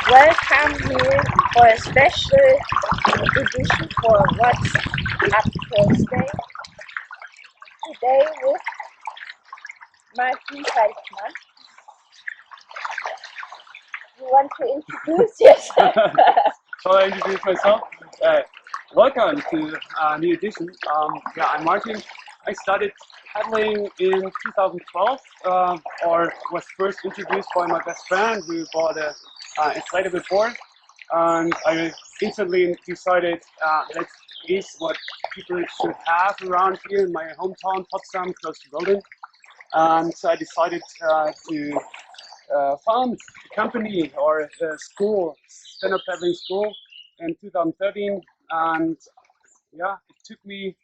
Welcome here for a special edition for What's Up Thursday. Today with Martin Teichmann. You want to introduce yourself? Shall I introduce myself? Welcome to a new edition. I'm Martin. I started paddling in 2012, or was first introduced by my best friend who bought a inflatable board, and I instantly decided that is what people should have around here in my hometown, Potsdam, close to Berlin. And so I decided to found a company or a school, stand-up paddling school, in 2013, and yeah, it took me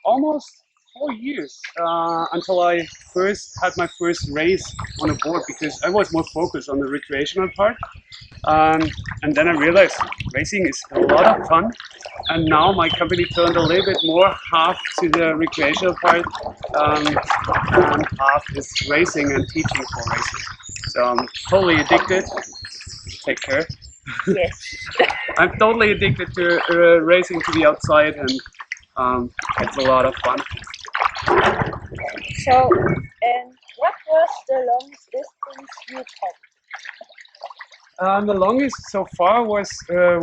almost 4 years until I first had my first race on a board, because I was more focused on the recreational part, and then I realized racing is a lot of fun, and now my company turned a little bit more half to the recreational part, and half is racing and teaching for racing. So I'm totally addicted. Take care. Yes. I'm totally addicted to racing, to be outside, and it's a lot of fun. So, what was the longest distance you paddled? The longest so far was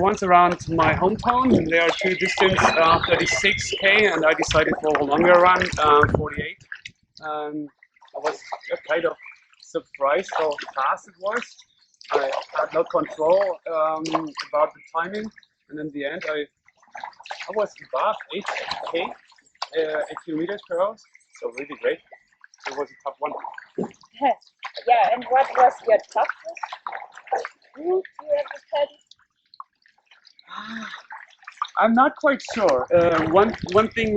once around my hometown, and there are two distance, 36k, and I decided for a longer run, 48. I was kind of surprised how fast it was. I had no control about the timing, and in the end, I was above 8k, 8 kilometers per hour. So really great. It was a tough one. Yeah, and what was your toughest route you ever paddled? I'm not quite sure. One thing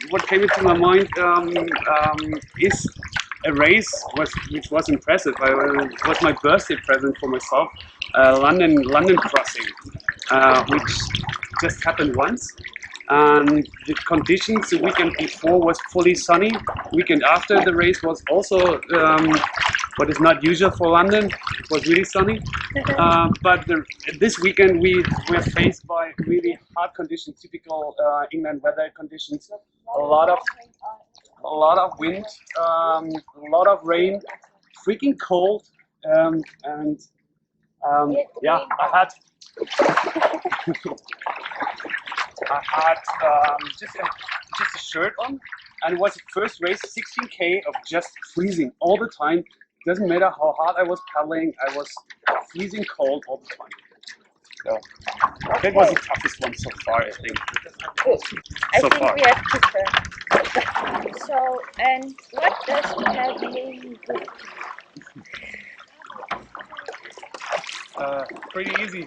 what came into my mind is a race which was impressive. It was my birthday present for myself. London crossing, which just happened once. And the conditions the weekend before was fully sunny. Weekend after the race was also what is not usual for London. It was really sunny. But this weekend we were faced by really hard conditions, typical England weather conditions. A lot of wind, a lot of rain, freaking cold, and yeah, I had just a shirt on, and it was the first race, 16k of just freezing all the time. Doesn't matter how hard I was paddling, I was freezing cold all the time. So that was the toughest one so far, I think. Good. I So think far. we have to turn. So, and what does paddling do? Pretty easy.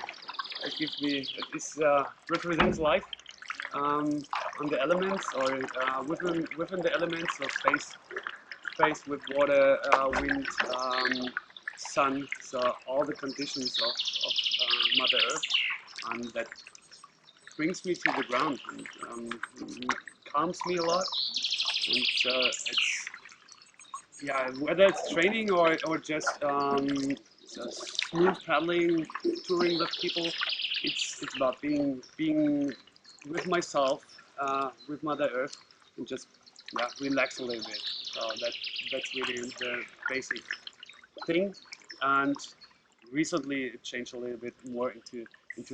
It gives me this represents life on the elements, or within the elements, so space with water, wind, sun, so all the conditions of Mother Earth, and that brings me to the ground and calms me a lot. And it's yeah, whether it's training or just smooth paddling, touring with people, it's about being with myself, with Mother Earth, and just relax a little bit. So that's really the basic thing. And recently it changed a little bit more into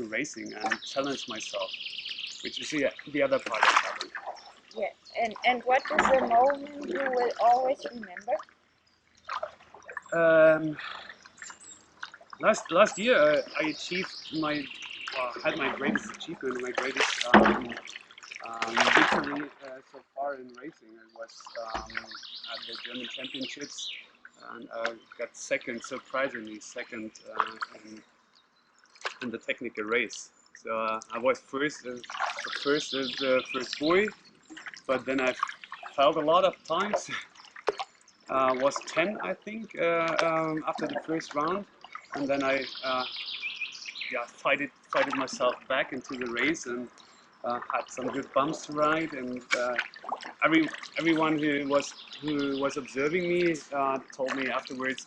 racing and challenge myself, which is the other part of paddling. Yeah, and what is a moment you will always remember? Last year I achieved had my greatest achievement, my greatest victory so far in racing. It was at the German Championships, and I got second, surprisingly second in the technical race. So I was the first boy, but then I failed a lot of times. Was 10, I think, after the first round, and then I fighted myself back into the race, and had some good bumps to ride, and everyone who was observing me told me afterwards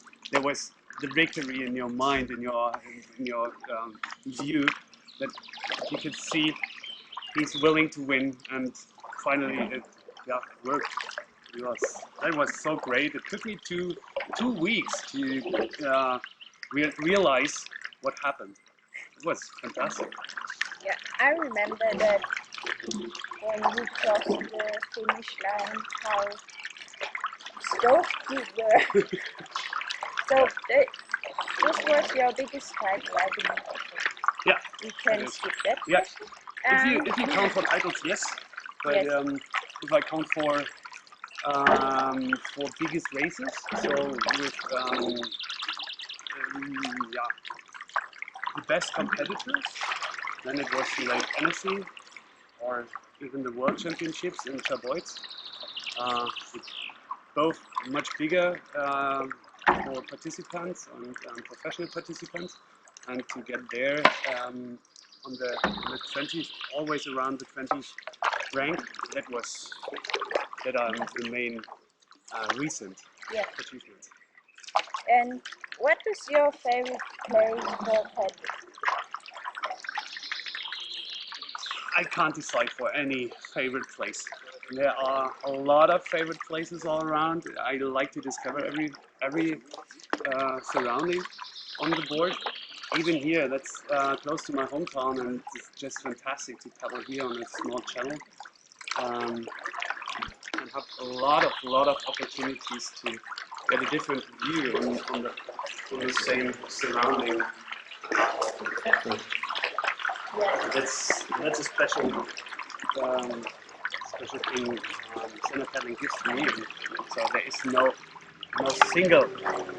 the victory in your mind, in your view, that you could see he's willing to win, and finally it worked. That was so great. It took me two weeks to realize what happened. It was fantastic. Yeah, I remember that when you crossed the finish line, how stoked you were. So this was your biggest title, I believe. Yeah. You can skip that. Yeah. Question. If you count for titles, yes. But Yes. if I count for biggest races, so with the best competitors, then it was like Annecy or even the World Championships in Chabois. Both much bigger for participants and professional participants, and to get there on the 20th, always around the 20th rank, that the main recent achievement. And what is your favorite place for paddling? I can't decide for any favorite place. There are a lot of favorite places all around. I like to discover every surrounding on the board. Even here, that's close to my hometown, and it's just fantastic to paddle here on a small channel. And have a lot of opportunities to get a different view on the same surrounding. That's a special thing center paddling gives to me. And so there is no single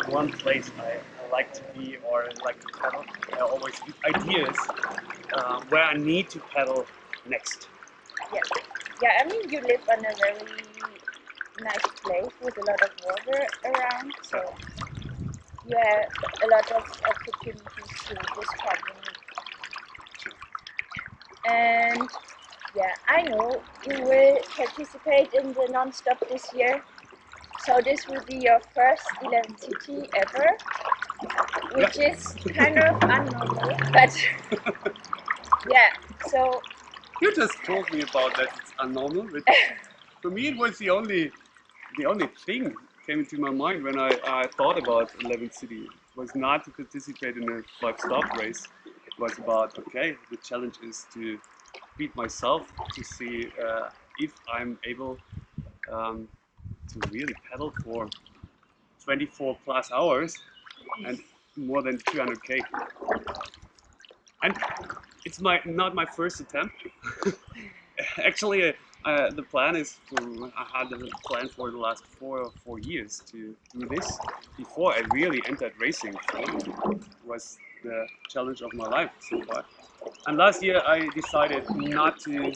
one place I like to be or like to paddle. There are always ideas where I need to paddle next. Yeah, I mean you live on a very nice place with a lot of water around, so you have a lot of opportunities to discover new. And yeah, I know you will participate in the non-stop this year. So this will be your first 11 city ever, which is kind of unnormal, but yeah, so... You just told me about that it's unnormal, but for me it was the only thing came into my mind when I thought about 11 City. It was not to participate in a 5-stop race. It was about, okay, the challenge is to beat myself, to see if I'm able to really pedal for 24 plus hours and more than 200k. And it's not my first attempt. Actually, the plan is I had the plan for the last 4 years to do this. Before I really entered racing, so it was the challenge of my life so far. And last year I decided not to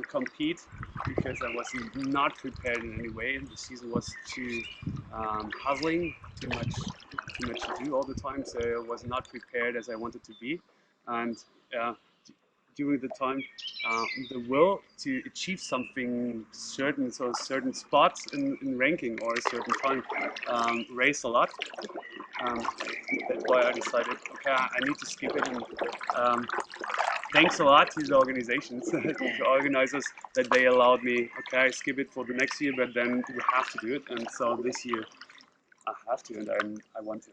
compete because I was not prepared in any way. The season was too hustling, too much to do all the time, so I was not prepared as I wanted to be. And during the time, the will to achieve something certain, so certain spots in ranking or a certain time, race a lot. That's why I decided, okay, I need to skip it. And thanks a lot to the organizations, to the organizers, that they allowed me, okay, skip it for the next year, but then you have to do it. And so this year I have to, and I want to.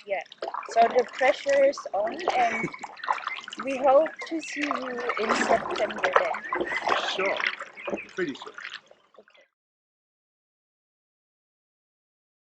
Yeah, so the pressure is on, and we hope to see you in September then. Sure, pretty sure.